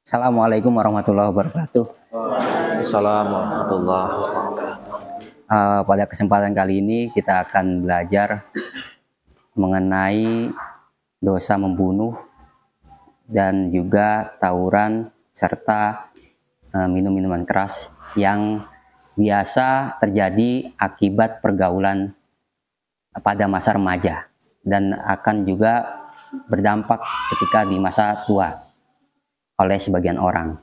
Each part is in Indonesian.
Assalamualaikum warahmatullahi wabarakatuh. Assalamualaikum warahmatullahi wabarakatuh. Pada kesempatan kali ini kita akan belajar mengenai dosa membunuh dan juga tawuran serta minum minuman keras yang biasa terjadi akibat pergaulan pada masa remaja dan akan juga berdampak ketika di masa tua oleh sebagian orang.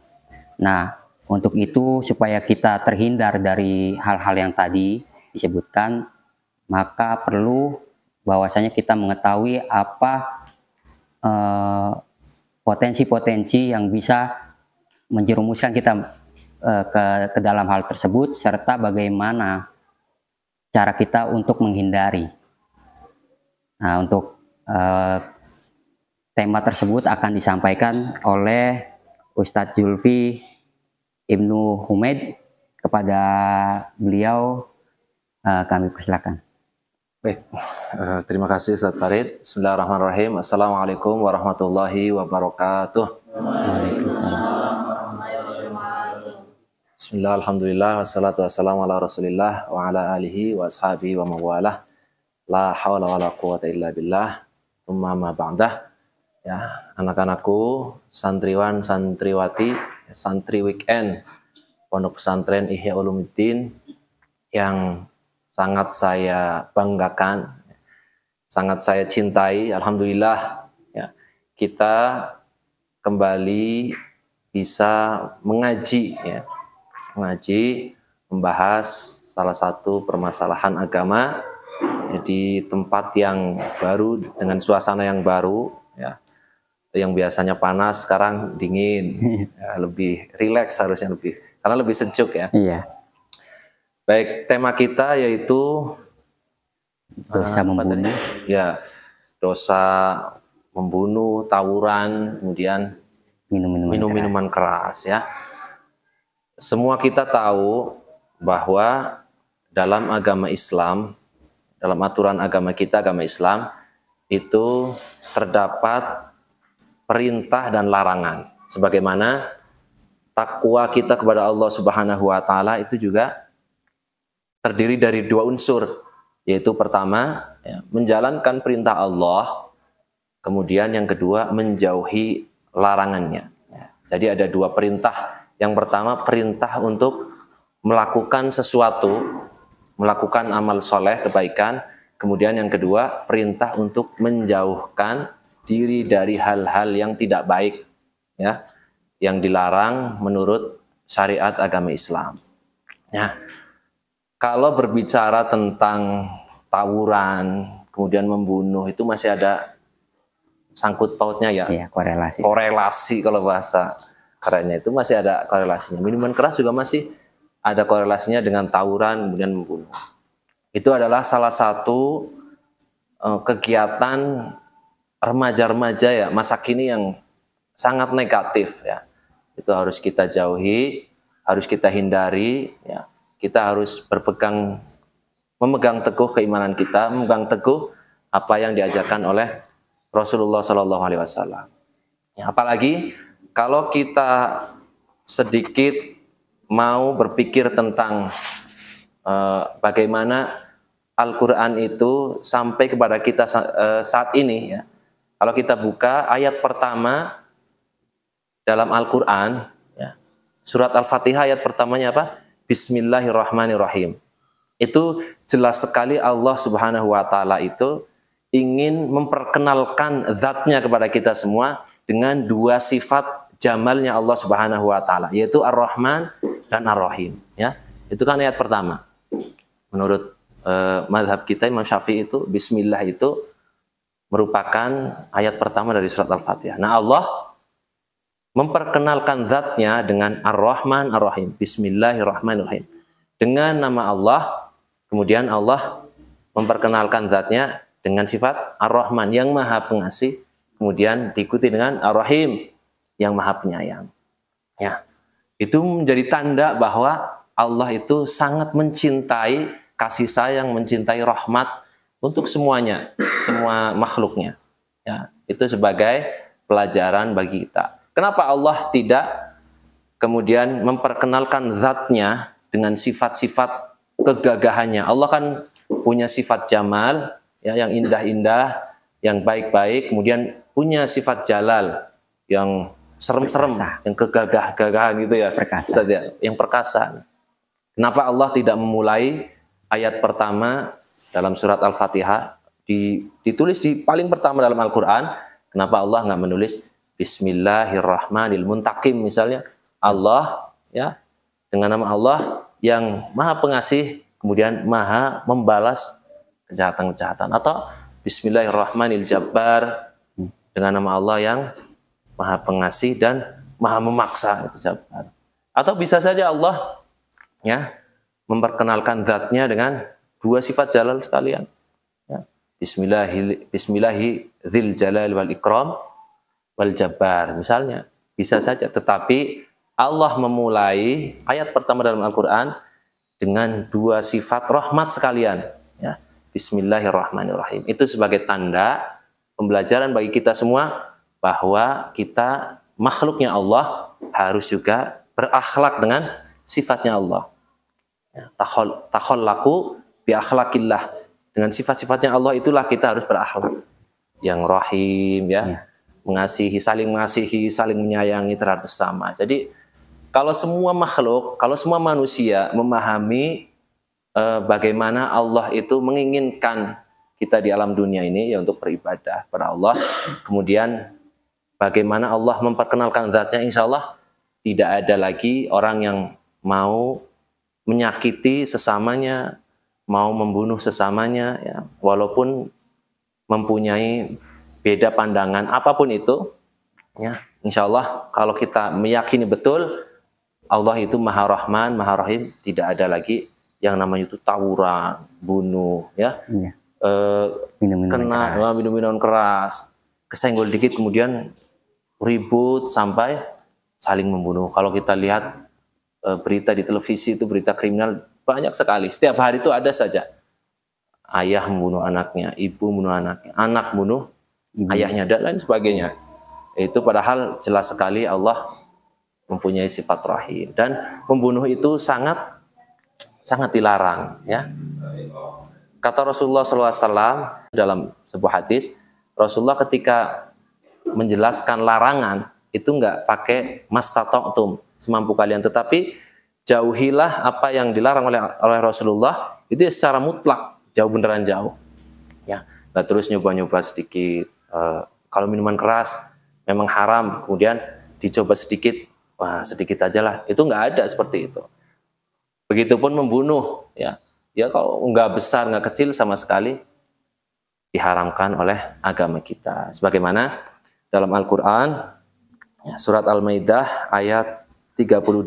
Nah, untuk itu supaya kita terhindar dari hal-hal yang tadi disebutkan, maka perlu bahwasanya kita mengetahui apa potensi-potensi yang bisa menjerumuskan kita ke dalam hal tersebut, serta bagaimana cara kita untuk menghindari. Nah, untuk tema tersebut akan disampaikan oleh Ustadz Zulfi Ibnu Humaid. Kepada beliau kami persilakan. Baik, terima kasih Ustadz Farid. Bismillahirrahmanirrahim. Assalamualaikum warahmatullahi wabarakatuh. Bismillah, alhamdulillah, wassalatu wassalamu ala rasulillah wa ala alihi wa ashabihi wa mawalah. La hawla wa la quwata illa billah. Thumma ma ba'dah. Ya, anak-anakku, santriwan, santriwati, santri weekend Pondok Pesantren Ihya Ulumuddin yang sangat saya banggakan, sangat saya cintai. Alhamdulillah, ya, kita kembali bisa mengaji, ya, membahas salah satu permasalahan agama di tempat yang baru dengan suasana yang baru, ya. Yang biasanya panas sekarang dingin, ya, lebih rileks harusnya, karena lebih sejuk, ya. Iya. Baik, tema kita yaitu Dosa membunuh. Ya, dosa membunuh, tawuran, kemudian minum-minuman keras, ya. Semua kita tahu bahwa dalam agama Islam, dalam aturan agama kita, agama Islam, itu terdapat perintah dan larangan. Sebagaimana takwa kita kepada Allah Subhanahu wa taala itu juga terdiri dari dua unsur, yaitu pertama, ya, menjalankan perintah Allah, kemudian yang kedua menjauhi larangannya. Ya, jadi ada dua perintah. Yang pertama perintah untuk melakukan sesuatu, melakukan amal soleh, kebaikan. Kemudian yang kedua perintah untuk menjauhkan diri dari hal-hal yang tidak baik, ya, yang dilarang menurut syariat agama Islam. Ya, kalau berbicara tentang tawuran, kemudian membunuh, itu masih ada sangkut pautnya, ya. Iya, korelasi. Korelasi kalau bahasa kerennya itu masih ada korelasinya. Minuman keras juga masih ada korelasinya dengan tawuran, kemudian membunuh. Itu adalah salah satu kegiatan remaja-remaja, ya, masa kini yang sangat negatif, ya. Itu harus kita jauhi, harus kita hindari, ya. Kita harus memegang teguh keimanan kita, memegang teguh apa yang diajarkan oleh Rasulullah SAW. Ya, apalagi kalau kita sedikit mau berpikir tentang bagaimana Al-Quran itu sampai kepada kita saat ini, ya. Kalau kita buka ayat pertama dalam Al-Quran, ya, surat Al-Fatihah ayat pertamanya apa? Bismillahirrahmanirrahim. Itu jelas sekali Allah Subhanahu wa taala itu ingin memperkenalkan zatnya kepada kita semua dengan dua sifat jamalnya Allah Subhanahu wa taala, yaitu Ar-Rahman dan Ar-Rahim, ya. Itu kan ayat pertama. Menurut mazhab kita Imam Syafi'i itu bismillah itu merupakan ayat pertama dari surat Al-Fatihah. Nah, Allah memperkenalkan zatnya dengan Ar-Rahman Ar-Rahim, Bismillahirrahmanirrahim. Dengan nama Allah, kemudian Allah memperkenalkan zatnya dengan sifat Ar-Rahman yang maha pengasih, kemudian diikuti dengan Ar-Rahim yang maha penyayang. Ya, itu menjadi tanda bahwa Allah itu sangat mencintai, kasih sayang, mencintai rahmat untuk semuanya, semua makhluknya. Ya, Itu sebagai pelajaran bagi kita. Kenapa Allah tidak kemudian memperkenalkan zatnya dengan sifat-sifat kegagahannya? Allah kan punya sifat jamal, ya, yang indah-indah, yang baik-baik, kemudian punya sifat jalal, yang serem-serem, yang kegagah-gagahan gitu ya, perkasa. Ustaz, ya, yang perkasa. Kenapa Allah tidak memulai ayat pertama dalam surat Al-Fatihah, ditulis di paling pertama dalam Al-Quran? Kenapa Allah nggak menulis Bismillahirrahmanirrahim misalnya? Allah, ya, dengan nama Allah yang Maha Pengasih, kemudian Maha membalas kejahatan-kejahatan. Atau Bismillahirrahmanirrahim dengan nama Allah yang Maha Pengasih dan Maha Memaksa, kejahatan. Atau bisa saja Allah, ya, memperkenalkan zatnya dengan dua sifat jalal sekalian, ya. Bismillahi dzil jalal wal ikram wal jabbar misalnya, bisa saja. Tetapi Allah memulai ayat pertama dalam Al-Quran dengan dua sifat rahmat sekalian, ya. Bismillahirrahmanirrahim. Itu sebagai tanda pembelajaran bagi kita semua bahwa kita makhluknya Allah harus juga berakhlak dengan sifatnya Allah. Takhallaku bi akhlaqillah. Dengan sifat-sifatnya Allah itulah kita harus berakhlak. Yang rahim, ya, mengasihi, saling menyayangi terhadap sesama. Jadi kalau semua makhluk, kalau semua manusia memahami bagaimana Allah itu menginginkan kita di alam dunia ini, ya, untuk beribadah kepada Allah, kemudian bagaimana Allah memperkenalkan zatnya, insya Allah tidak ada lagi orang yang mau menyakiti sesamanya, mau membunuh sesamanya, ya, walaupun mempunyai beda pandangan apapun itu, ya. Insya Allah kalau kita meyakini betul Allah itu Maha Rahman, Maha Rahim, tidak ada lagi yang namanya itu tawuran, bunuh, ya, minum-minuman keras, kesenggol dikit kemudian ribut sampai saling membunuh. Kalau kita lihat berita di televisi itu, berita kriminal banyak sekali. Setiap hari itu ada saja. Ayah membunuh anaknya, ibu membunuh anaknya, anak bunuh ayahnya, dan lain sebagainya. Itu padahal jelas sekali Allah mempunyai sifat rahim. Dan membunuh itu sangat dilarang, ya. Kata Rasulullah SAW dalam sebuah hadis, Rasulullah ketika menjelaskan larangan itu nggak pakai mastata'tum, semampu kalian, tetapi jauhilah apa yang dilarang oleh Rasulullah itu secara mutlak, jauh, beneran jauh, ya. Nah, terus nyoba-nyoba sedikit, kalau minuman keras memang haram, kemudian dicoba sedikit, wah sedikit aja lah, itu nggak ada seperti itu. Begitupun membunuh, ya kalau nggak besar nggak kecil sama sekali diharamkan oleh agama kita. Sebagaimana dalam Al-Quran, ya, surat Al-Maidah ayat 32,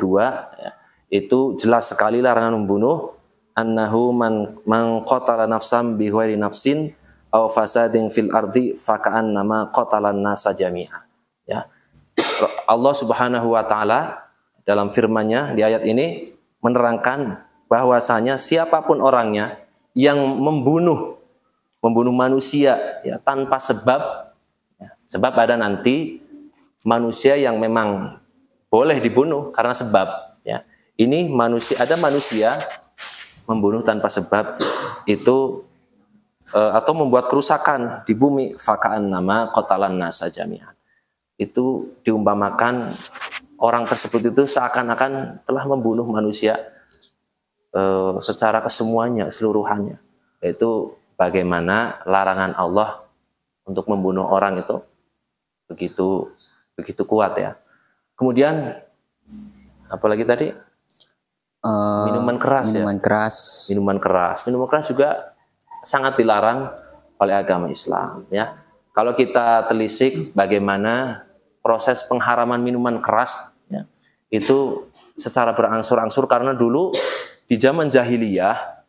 ya, itu jelas sekali larangan membunuh. Annahu man qatala nafsan bi ghairi nafsin aw fasadin fil ardi faka'annama qatalan nasa jami'a. Ya. Allah Subhanahu wa taala dalam firman-Nya di ayat ini menerangkan bahwasanya siapapun orangnya yang membunuh manusia, ya, tanpa sebab, ya, sebab ada nanti manusia yang memang boleh dibunuh karena sebab, ya. Ini ada manusia membunuh tanpa sebab itu, atau membuat kerusakan di bumi, fakaan nama qatalan nasa jami'an. Itu diumpamakan orang tersebut itu seakan-akan telah membunuh manusia secara kesemuanya, seluruhannya. Yaitu bagaimana larangan Allah untuk membunuh orang itu begitu kuat, ya. Kemudian apalagi tadi, minuman keras, minuman keras juga sangat dilarang oleh agama Islam, ya. Kalau kita telisik bagaimana proses pengharaman minuman keras, ya, itu secara berangsur-angsur, karena dulu di zaman jahiliyah,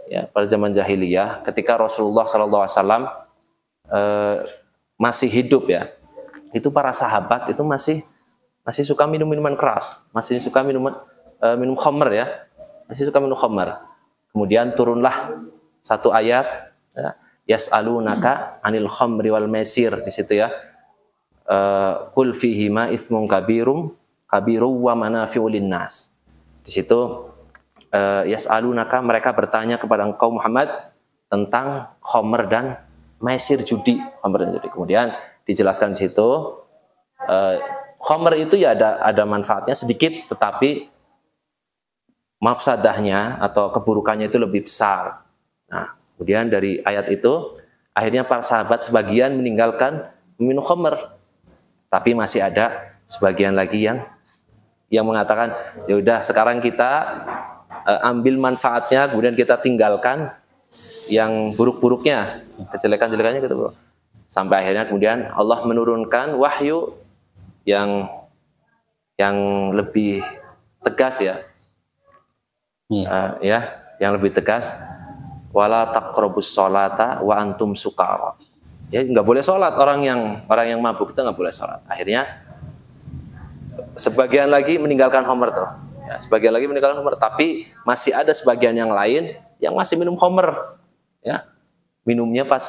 ya, pada zaman jahiliyah ketika Rasulullah SAW masih hidup, ya, itu para sahabat itu masih suka minum minuman keras, masih suka minum khamr, ya, masih suka minum khamr. Kemudian turunlah satu ayat, ya, yas'alunaka 'anil khamri wal maisir, di situ ya. Qul fihima itsmun kabirum wa manafi'u linnas. Di situ yas'alunaka, mereka bertanya kepada engkau Muhammad tentang khamr dan maisir, judi, khamr dan judi. Kemudian dijelaskan di situ khamr itu ya ada manfaatnya sedikit, tetapi mafsadahnya atau keburukannya itu lebih besar. Nah, kemudian dari ayat itu akhirnya para sahabat sebagian meninggalkan minum khamr, tapi masih ada sebagian lagi yang mengatakan, ya udah sekarang kita ambil manfaatnya, kemudian kita tinggalkan yang buruk-buruknya, kejelekan-jelekannya gitu, bro. Sampai akhirnya kemudian Allah menurunkan wahyu yang lebih tegas ya, yang lebih tegas. Wala taqrabus sholata wa antum sukara. Ya, nggak boleh sholat orang yang mabuk, itu nggak boleh sholat. Akhirnya sebagian lagi meninggalkan khamr tuh. Ya, sebagian lagi meninggalkan khamr, tapi masih ada sebagian yang lain yang masih minum khamr. Ya, minumnya pas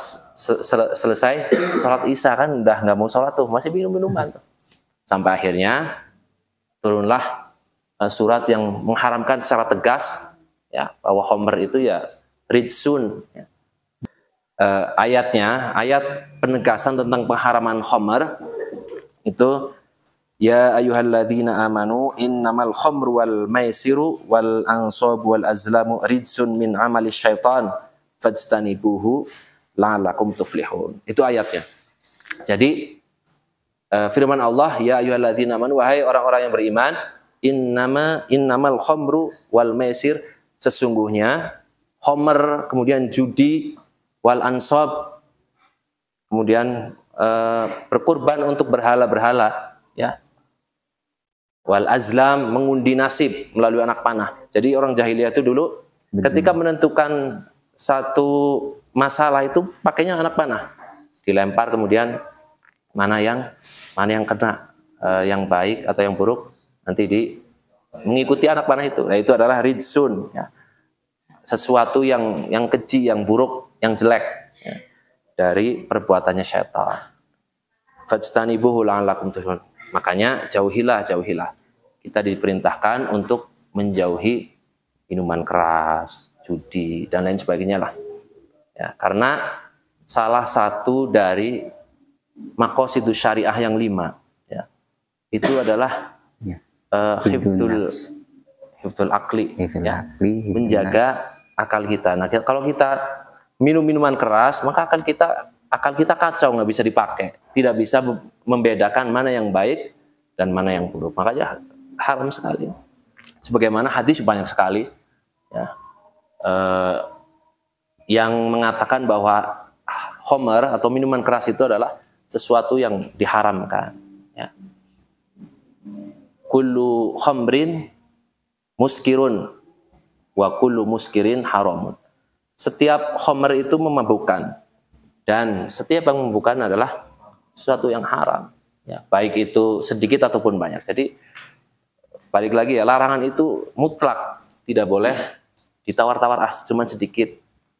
selesai sholat isya, kan udah nggak mau sholat tuh, masih minum minuman tuh. Sampai akhirnya turunlah surat yang mengharamkan secara tegas ya bahwa khamr itu ya rijsun. Ya. Ayat penegasan tentang pengharaman khamr itu, ya ayyuhalladzina amanu innamal khamru wal maisiru wal ansabu wal azlamu rijsun min amali syaitan fajtanibuhu la'allakum tuflihun. Itu ayatnya. Jadi firman Allah, ya ayyuhalladzina amanu, wahai orang-orang yang beriman, innamal khamru wal maisir, sesungguhnya khamr, kemudian judi, wal ansab, kemudian berkurban untuk berhala-berhala, ya. Wal azlam, mengundi nasib melalui anak panah. Jadi orang jahiliyah itu dulu ketika menentukan satu masalah itu pakainya anak panah, dilempar, kemudian mana yang kena, yang baik atau yang buruk nanti mengikuti anak panah itu. Nah, itu adalah rijsun, ya. Sesuatu yang keji, yang buruk, yang jelek, ya, dari perbuatannya syaitan. Fajtanibuhu la'allakum tuflihun. Makanya jauhilah. Kita diperintahkan untuk menjauhi minuman keras, judi dan lain sebagainya lah. Ya, karena salah satu dari maqasidus syariah yang 5, ya, itu adalah hifdzul akli, ya, menjaga akal kita. Nah, kalau kita minum minuman keras, maka akal kita kacau, nggak bisa dipakai, tidak bisa membedakan mana yang baik dan mana yang buruk. Makanya haram sekali. Sebagaimana hadis banyak sekali, ya, yang mengatakan bahwa khamr atau minuman keras itu adalah sesuatu yang diharamkan. Ya. Kullu khamrin muskirun wa kullu muskirin haramun. Setiap khamr itu memabukkan, dan setiap yang memabukkan adalah sesuatu yang haram. Ya, baik itu sedikit ataupun banyak. Jadi balik lagi ya, larangan itu mutlak, tidak boleh ditawar-tawar, cuman sedikit.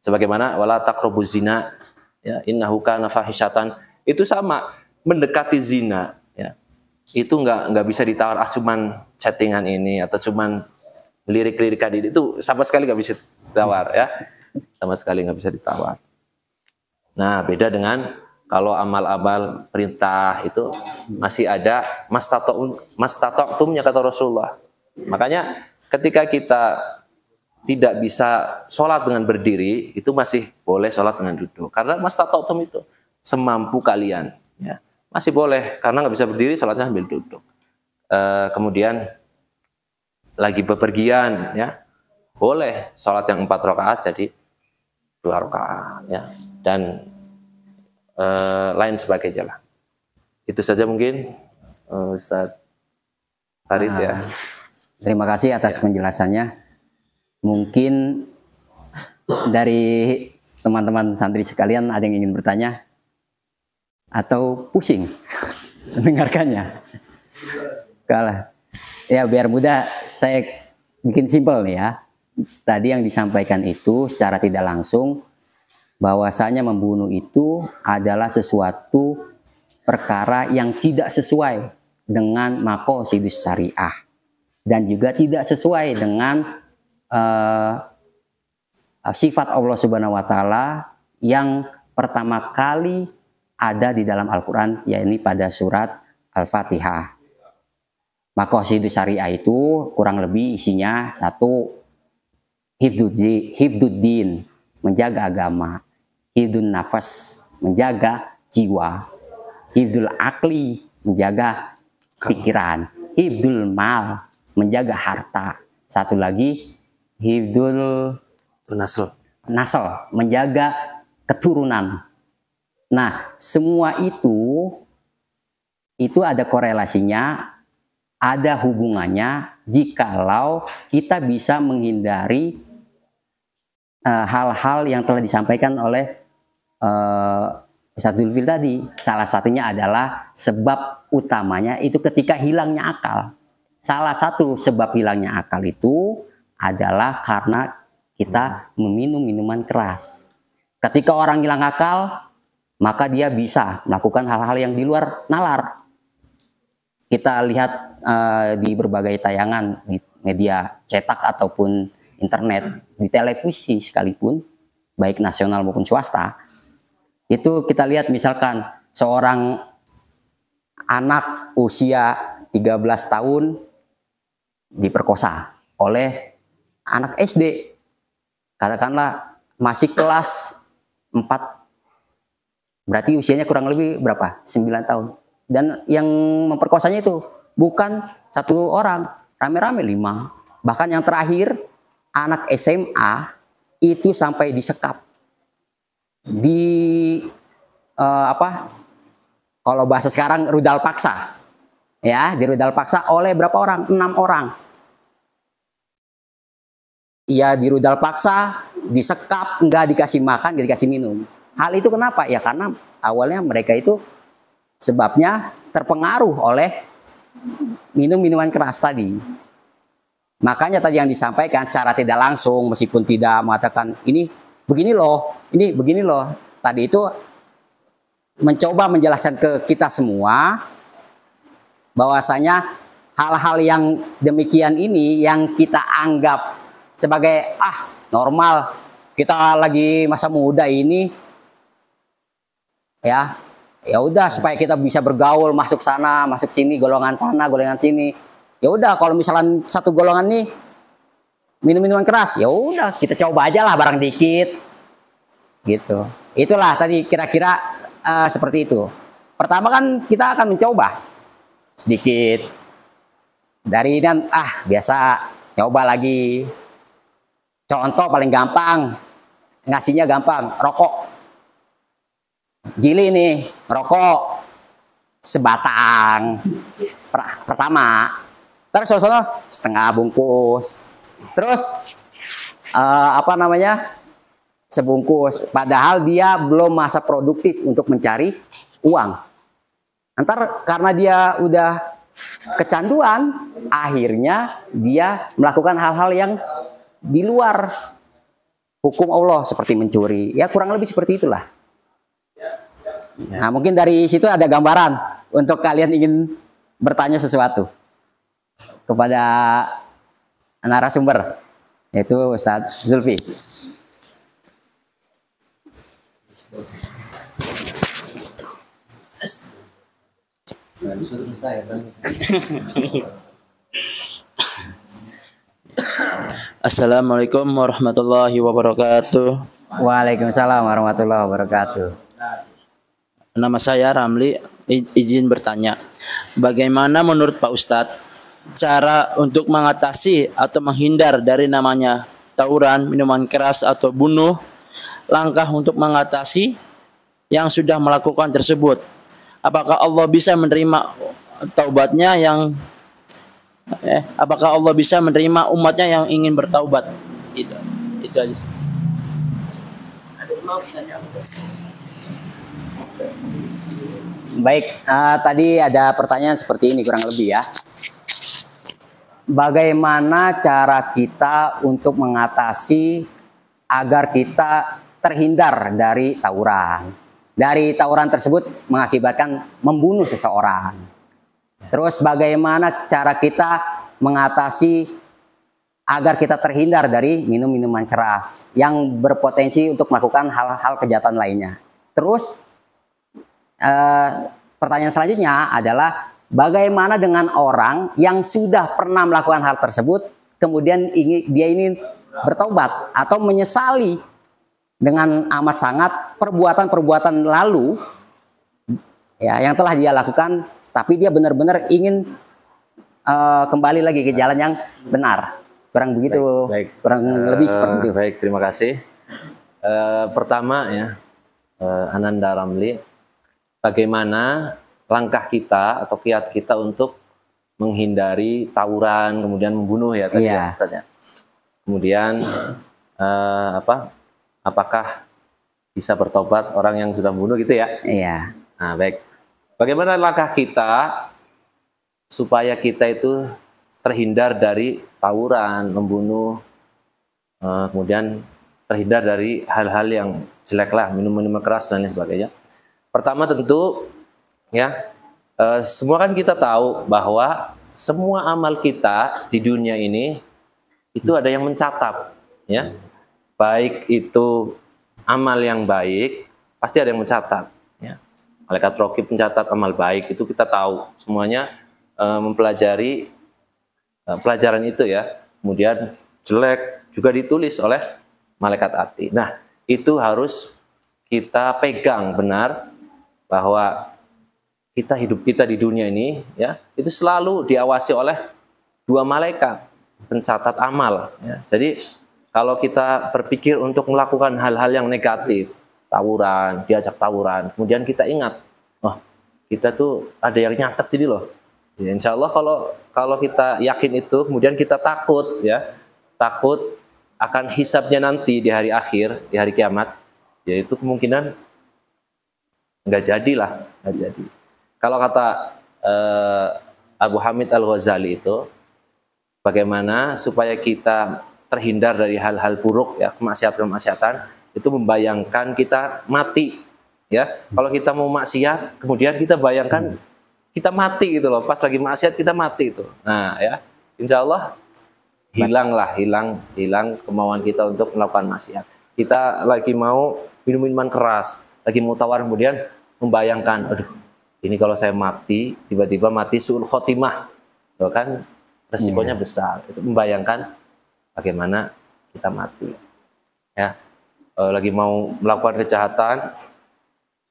Sebagaimana wala taqrabuz zina, ya, innahu kana fahisyatan. Itu sama, mendekati zina, ya. Itu nggak bisa ditawar, cuman chattingan ini atau cuman lirik-lirikan ini, itu sama sekali nggak bisa ditawar, ya. Sama sekali nggak bisa ditawar. Nah, beda dengan kalau amal-amal perintah itu masih ada mastata'tumnya, kata Rasulullah. Makanya ketika kita tidak bisa sholat dengan berdiri, itu masih boleh sholat dengan duduk. Karena mastata'tum itu semampu kalian, ya, masih boleh, karena nggak bisa berdiri, sholatnya sambil duduk. Kemudian lagi bepergian, ya, boleh sholat yang 4 rakaat jadi 2 rakaat, ya, dan lain sebagainya lah. Itu saja mungkin, Ustaz Farid, ya. Terima kasih atas penjelasannya. Mungkin dari teman-teman santri sekalian ada yang ingin bertanya atau pusing mendengarkannya. Kalah. Ya, biar mudah saya bikin simpel nih, ya. Tadi yang disampaikan itu secara tidak langsung bahwasanya membunuh itu adalah sesuatu perkara yang tidak sesuai dengan maqasidus syariah dan juga tidak sesuai dengan sifat Allah Subhanahu wa taala yang pertama kali ada di dalam Al-Qur'an, yakni pada surat Al-Fatihah. Maqasidus syariah itu kurang lebih isinya satu, hifduddin, menjaga agama, hifdun nafas, menjaga jiwa, hifdul akli, menjaga pikiran, hifdul mal, menjaga harta, satu lagi hifdul nasl, menjaga keturunan. Nah, semua itu ada korelasinya, ada hubungannya jikalau kita bisa menghindari hal-hal yang telah disampaikan oleh Ustadz Zulfil tadi. Salah satunya adalah sebab utamanya itu ketika hilangnya akal. Salah satu sebab hilangnya akal itu adalah karena kita meminum minuman keras. Ketika orang hilang akal, maka dia bisa melakukan hal-hal yang di luar nalar. Kita lihat di berbagai tayangan di media cetak ataupun internet, di televisi sekalipun, baik nasional maupun swasta, itu kita lihat misalkan seorang anak usia 13 tahun diperkosa oleh anak SD, katakanlah masih kelas 4, berarti usianya kurang lebih berapa? 9 tahun. Dan yang memperkosanya itu bukan satu orang, rame-rame 5. Bahkan yang terakhir anak SMA itu sampai disekap di kalau bahasa sekarang rudal paksa, ya, di rudal paksa oleh berapa orang? 6 orang. Ia di rudal paksa, disekap, nggak dikasih makan, nggak dikasih minum. Hal itu kenapa? Ya karena awalnya mereka itu sebabnya terpengaruh oleh minuman keras tadi. Makanya tadi yang disampaikan secara tidak langsung, meskipun tidak mengatakan ini begini loh, ini begini loh. Tadi itu mencoba menjelaskan ke kita semua bahwasanya hal-hal yang demikian ini yang kita anggap sebagai normal, kita lagi masa muda ini, ya udah supaya kita bisa bergaul, masuk sana, masuk sini, golongan sana, golongan sini. Ya udah kalau misalnya satu golongan nih minum minuman keras, ya udah kita coba aja lah barang dikit. Gitu. Itulah tadi kira-kira seperti itu. Pertama kan kita akan mencoba sedikit. Dari ini biasa, coba lagi. Contoh paling gampang, ngasihnya gampang, rokok. Jili nih, rokok sebatang pertama, terus setengah bungkus, terus sebungkus, padahal dia belum masa produktif untuk mencari uang. Antar karena dia udah kecanduan, akhirnya dia melakukan hal-hal yang di luar hukum Allah seperti mencuri, ya kurang lebih seperti itulah. Nah, mungkin dari situ ada gambaran untuk kalian ingin bertanya sesuatu kepada narasumber, yaitu Ustadz Zulfi. Assalamualaikum warahmatullahi wabarakatuh. Waalaikumsalam warahmatullahi wabarakatuh. Nama saya Ramli, izin bertanya, bagaimana menurut Pak Ustadz cara untuk mengatasi atau menghindar dari namanya tawuran, minuman keras atau bunuh, langkah untuk mengatasi yang sudah melakukan tersebut? Apakah Allah bisa menerima taubatnya apakah Allah bisa menerima umatnya yang ingin bertaubat? Itu aja. Baik, tadi ada pertanyaan seperti ini kurang lebih ya. Bagaimana cara kita untuk mengatasi agar kita terhindar dari tawuran. Dari tawuran tersebut mengakibatkan membunuh seseorang. Terus bagaimana cara kita mengatasi agar kita terhindar dari minum-minuman keras yang berpotensi untuk melakukan hal-hal kejahatan lainnya. Terus pertanyaan selanjutnya adalah bagaimana dengan orang yang sudah pernah melakukan hal tersebut, kemudian dia ini bertobat atau menyesali dengan amat sangat perbuatan-perbuatan lalu ya yang telah dia lakukan, tapi dia benar-benar ingin kembali lagi ke jalan yang benar. Kurang begitu, baik. Kurang lebih seperti itu. Baik, terima kasih. Pertama ya, Ananda Ramli, bagaimana langkah kita atau kiat kita untuk menghindari tawuran, kemudian membunuh ya tadi ya, Ustaz ya. Kemudian apakah bisa bertobat orang yang sudah membunuh gitu ya? Iya. Nah, baik. Bagaimana langkah kita supaya kita itu terhindar dari tawuran, membunuh, kemudian terhindar dari hal-hal yang jelek lah, minum-minuman keras dan lain sebagainya. Pertama tentu ya, semua kan kita tahu bahwa semua amal kita di dunia ini itu ada yang mencatat, ya. Baik itu amal yang baik, pasti ada yang mencatat, ya. Malaikat Raqib mencatat amal baik, itu kita tahu semuanya, mempelajari pelajaran itu ya. Kemudian jelek juga ditulis oleh malaikat hati. Nah, itu harus kita pegang benar bahwa hidup kita di dunia ini ya, itu selalu diawasi oleh dua malaikat pencatat amal ya. Jadi kalau kita berpikir untuk melakukan hal-hal yang negatif, tawuran, diajak tawuran, kemudian kita ingat, oh kita tuh ada yang nyatet ini loh. Ya, insya Allah kalau kita yakin itu, kemudian kita takut ya, takut akan hisabnya nanti di hari akhir, di hari kiamat, yaitu kemungkinan nggak jadilah, nggak jadi. Kalau kata Abu Hamid Al-Ghazali itu, bagaimana supaya kita terhindar dari hal-hal buruk ya, kemaksiatan-kemaksiatan, itu membayangkan kita mati ya. Kalau kita mau maksiat, kemudian kita bayangkan kita mati gitu loh, pas lagi maksiat kita mati itu. Nah ya, insya Allah hilang kemauan kita untuk melakukan maksiat. Kita lagi mau minum-minuman keras, lagi mau tawar, kemudian membayangkan, aduh ini kalau saya mati, tiba-tiba mati su'ul khotimah, itu kan resikonya besar. Itu membayangkan bagaimana kita mati. Ya, lagi mau melakukan kejahatan,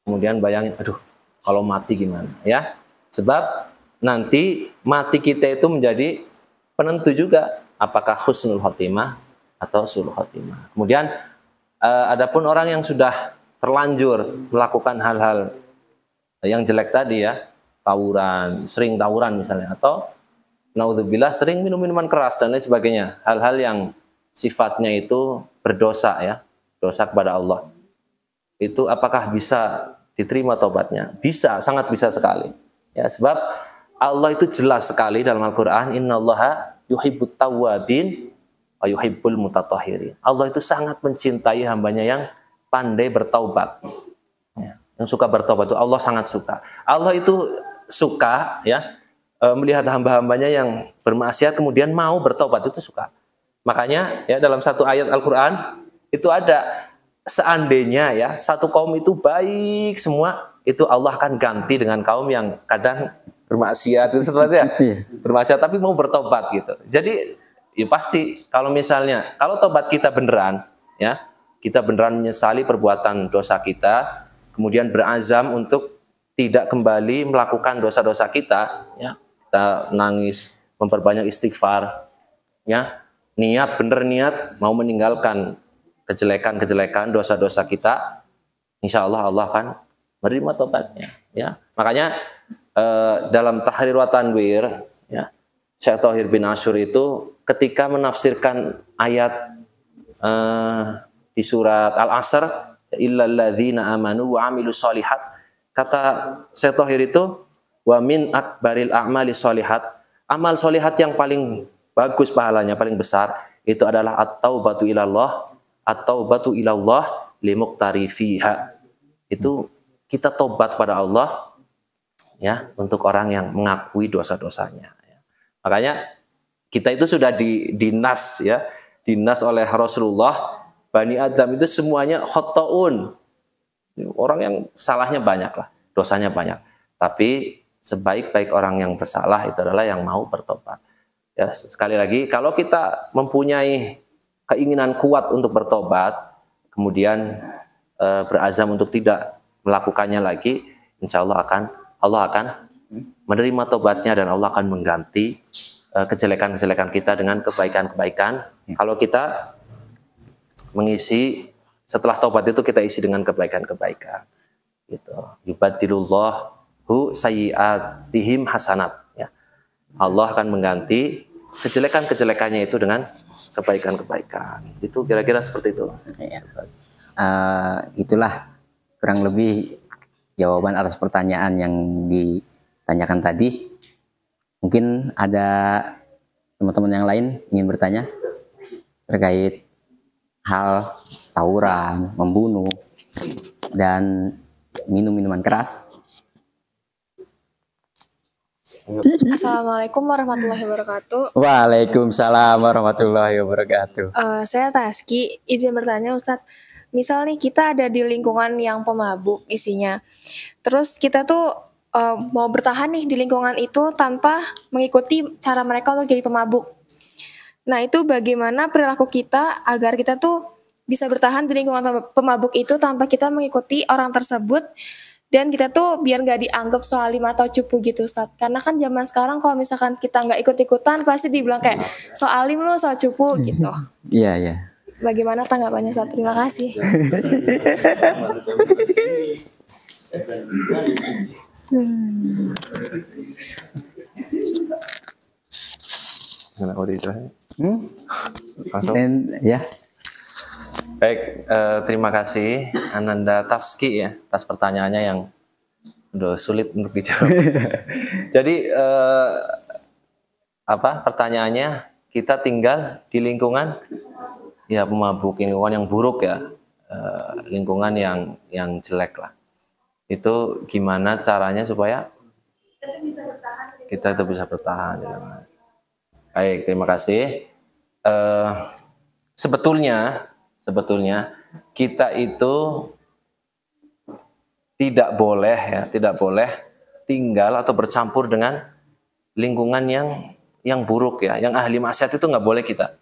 kemudian bayangin, aduh kalau mati gimana? Ya, sebab nanti mati kita itu menjadi penentu juga apakah husnul khotimah atau su'ul khotimah. Kemudian adapun orang yang sudah terlanjur melakukan hal-hal yang jelek tadi ya, tawuran, sering tawuran misalnya, atau naudzubillah sering minum-minuman keras dan lain sebagainya, hal-hal yang sifatnya itu berdosa ya, dosa kepada Allah, itu apakah bisa diterima taubatnya? Bisa, sangat bisa sekali ya, sebab Allah itu jelas sekali dalam Al-Quran, innallaha yuhibbut tawwabin wa yuhibbul mutatahhirin. Allah itu sangat mencintai hambanya yang pandai bertaubat ya. Yang suka bertobat itu Allah sangat suka. Allah itu suka ya, melihat hamba-hambanya yang bermaksiat kemudian mau bertobat, itu suka. Makanya ya dalam satu ayat Al-Quran itu ada, seandainya ya satu kaum itu baik semua, itu Allah akan ganti dengan kaum yang kadang bermaksiat itu sebenarnya bermaksiat tapi mau bertobat gitu. Jadi ya pasti kalau misalnya kalau tobat kita beneran ya, kita beneran menyesali perbuatan dosa kita, kemudian berazam untuk tidak kembali melakukan dosa-dosa kita ya, kita nangis, memperbanyak istighfar ya, bener niat mau meninggalkan kejelekan-kejelekan, dosa-dosa kita, insya Allah Allah akan menerima tobatnya ya. Makanya dalam Tahrir wa Tanwir ya, Syekh Thahir bin Ashur itu ketika menafsirkan ayat di surat Al-Asr, illal ladzina amanu wa amilus shalihat, kata Syekh Thahir itu, wa min akbaril a'mali shalihat, amal sholihat yang paling bagus pahalanya, paling besar, itu adalah at-taubatu ilallah, at-taubatu ilallah limuqtarifiha. Itu kita tobat pada Allah ya untuk orang yang mengakui dosa-dosanya. Makanya kita itu sudah dinas ya, dinas oleh Rasulullah, Bani Adam itu semuanya khotoun. Orang yang salahnya banyak lah, dosanya banyak. Tapi sebaik-baik orang yang bersalah itu adalah yang mau bertobat. Ya, sekali lagi, kalau kita mempunyai keinginan kuat untuk bertobat, kemudian berazam untuk tidak melakukannya lagi, insya Allah akan menerima tobatnya dan Allah akan mengganti kejelekan-kejelekan kita dengan kebaikan-kebaikan. Kalau kita mengisi setelah tobat itu kita isi dengan kebaikan-kebaikan. Gitu. Yubaddilullahu sayyi'atihim hasanat. Ya. Allah akan mengganti kejelekan-kejelekannya itu dengan kebaikan-kebaikan. Itu kira-kira seperti itu. Ya. Itulah kurang lebih jawaban atas pertanyaan yang ditanyakan tadi. Mungkin ada teman-teman yang lain ingin bertanya terkait hal tawuran, membunuh, dan minum minuman keras. Assalamualaikum warahmatullahi wabarakatuh. Waalaikumsalam warahmatullahi wabarakatuh. Saya Taski, izin bertanya Ustadz. Misal nih kita ada di lingkungan yang pemabuk isinya, terus kita tuh mau bertahan nih di lingkungan itu tanpa mengikuti cara mereka untuk jadi pemabuk. Nah itu bagaimana perilaku kita agar kita tuh bisa bertahan di lingkungan pemabuk itu tanpa kita mengikuti orang tersebut, dan kita tuh biar nggak dianggap soalim atau cupu gitu Ustadz. Karena kan zaman sekarang kalau misalkan kita nggak ikut-ikutan pasti dibilang kayak soalim lo, soal cupu gitu. Iya, iya. Bagaimana tanggapannya Ustadz? Terima kasih. Ya. Baik, terima kasih Ananda Taski ya atas pertanyaannya yang udah sulit untuk dijawab. Jadi pertanyaannya, kita tinggal di lingkungan ya pemabuk, lingkungan yang buruk ya, lingkungan yang jelek lah. Itu gimana caranya supaya kita itu bisa bertahan? Baik, terima kasih. Sebetulnya kita itu tidak boleh tinggal atau bercampur dengan lingkungan yang buruk ya, yang ahli maksiat itu nggak boleh kita.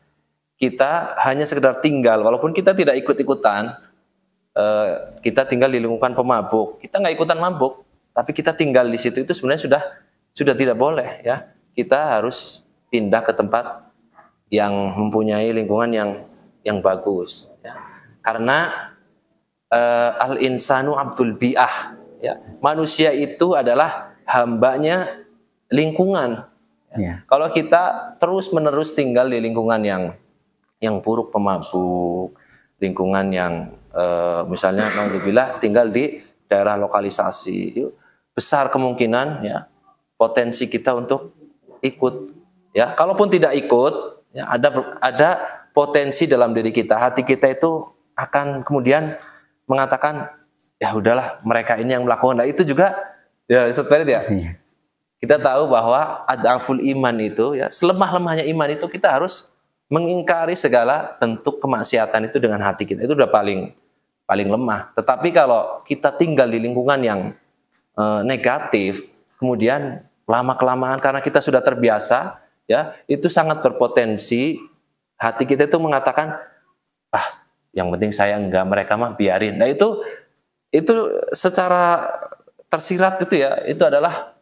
Kita hanya sekedar tinggal, walaupun kita tidak ikut-ikutan, kita tinggal di lingkungan pemabuk, kita nggak ikutan mabuk, tapi kita tinggal di situ itu sebenarnya sudah tidak boleh ya. Kita harus pindah ke tempat yang mempunyai lingkungan yang bagus. Ya. Karena al-insanu abdul bi'ah, ya. Manusia itu adalah hambanya lingkungan. Ya. Kalau kita terus-menerus tinggal di lingkungan yang buruk, pemabuk, lingkungan yang misalnya alhamdulillah tinggal di daerah lokalisasi, besar kemungkinan ya potensi kita untuk ikut. Ya, kalaupun tidak ikut, ya, ada potensi dalam diri kita, hati kita itu akan kemudian mengatakan ya udahlah mereka ini yang melakukan. Nah itu juga ya seperti ya. Kita tahu bahwa adaful iman itu ya, selemah-lemahnya iman itu kita harus mengingkari segala bentuk kemaksiatan itu dengan hati kita. Itu udah paling lemah. Tetapi kalau kita tinggal di lingkungan yang negatif, kemudian lama-kelamaan karena kita sudah terbiasa, ya itu sangat berpotensi hati kita itu mengatakan, yang penting saya enggak, mereka mah biarin. Nah itu secara tersirat itu ya, itu adalah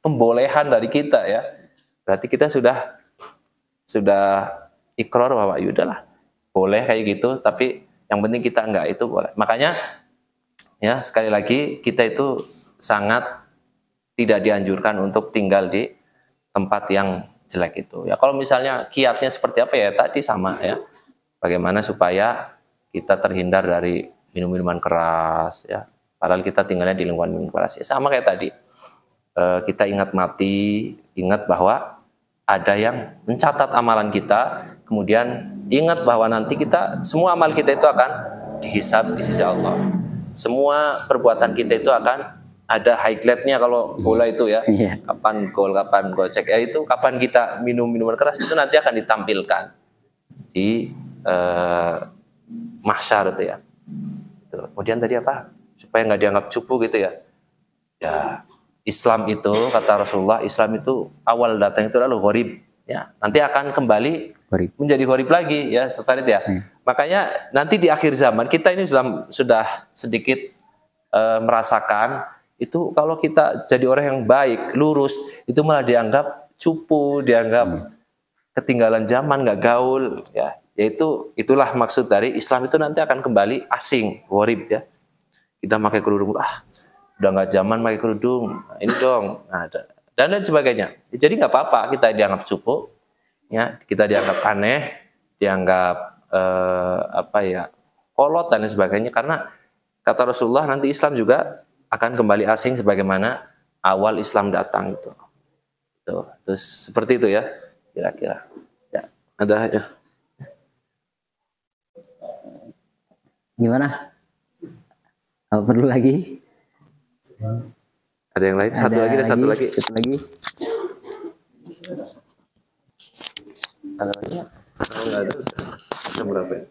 pembolehan dari kita ya. Berarti kita sudah ikrar bahwa yaudahlah boleh kayak gitu, tapi yang penting kita enggak, itu boleh. Makanya ya sekali lagi kita itu sangat tidak dianjurkan untuk tinggal di tempat yang jelek itu. Ya kalau misalnya kiatnya seperti apa ya tadi sama ya. Bagaimana supaya kita terhindar dari minum-minuman keras ya. Padahal kita tinggalnya di lingkungan minum keras. Ya, sama kayak tadi. Kita ingat bahwa ada yang mencatat amalan kita Kemudian ingat bahwa nanti semua amal kita itu akan dihisab di sisi Allah. Semua perbuatan kita itu akan ada highlightnya kalau bola itu ya. Kapan gol, kapan gocek. Ya itu kapan kita minum minuman keras itu nanti akan ditampilkan di mahsyar itu ya. Kemudian tadi apa? Supaya nggak dianggap cupu gitu ya. Ya, Islam itu kata Rasulullah, Islam itu awal datang itu lalu gharib ya. Nanti akan kembali menjadi gharib lagi ya, setelah itu ya. Makanya nanti di akhir zaman kita ini sudah sedikit merasakan itu kalau kita jadi orang yang baik, lurus, itu malah dianggap cupu, dianggap ketinggalan zaman, nggak gaul ya. Itulah maksud dari Islam itu nanti akan kembali asing, gharib ya. Kita pakai kerudung, udah nggak zaman pakai kerudung, ini dong, nah, dan lain sebagainya. Jadi nggak apa-apa kita dianggap cupu, ya, kita dianggap aneh, dianggap kolot dan lain sebagainya. Karena kata Rasulullah nanti Islam juga akan kembali asing sebagaimana awal Islam datang itu. Terus seperti itu ya, kira-kira. Ya, ada ya. Gimana? Apa perlu lagi? Ada yang lain? Satu lagi. Ada lagi. Ada lagi? Oh, nggak ada. Jam berapa ya?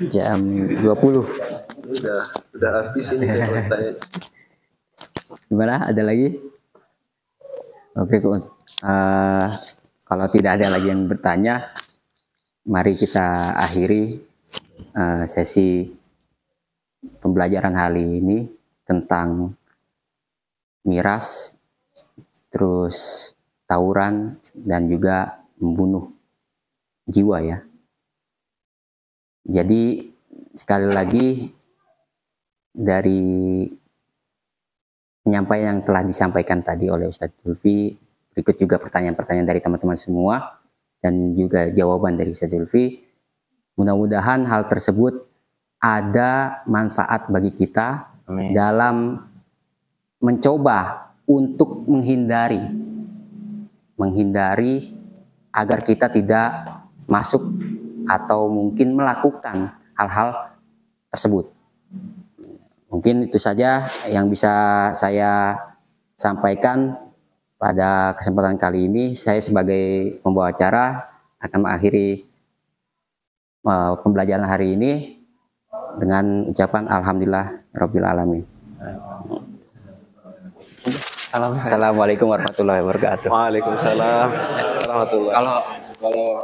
Jam 20. Udah habis ini saya mau tanya. Gimana? Ada lagi? Oke, kalau tidak ada lagi yang bertanya, mari kita akhiri sesi pembelajaran hari ini tentang miras, terus tawuran, dan juga membunuh jiwa ya. Jadi sekali lagi dari penyampaian yang telah disampaikan tadi oleh Ustadz Zulfi, berikut juga pertanyaan-pertanyaan dari teman-teman semua dan juga jawaban dari Ustadz Zulfi. Mudah-mudahan hal tersebut ada manfaat bagi kita. Amin. Dalam mencoba untuk menghindari agar kita tidak masuk atau mungkin melakukan hal-hal tersebut. Mungkin itu saja yang bisa saya sampaikan pada kesempatan kali ini. Saya sebagai pembawa acara akan mengakhiri pembelajaran hari ini dengan ucapan alhamdulillah rabbil alamin. Assalamualaikum warahmatullahi wabarakatuh. Waalaikumsalam warahmatullahi. Kalau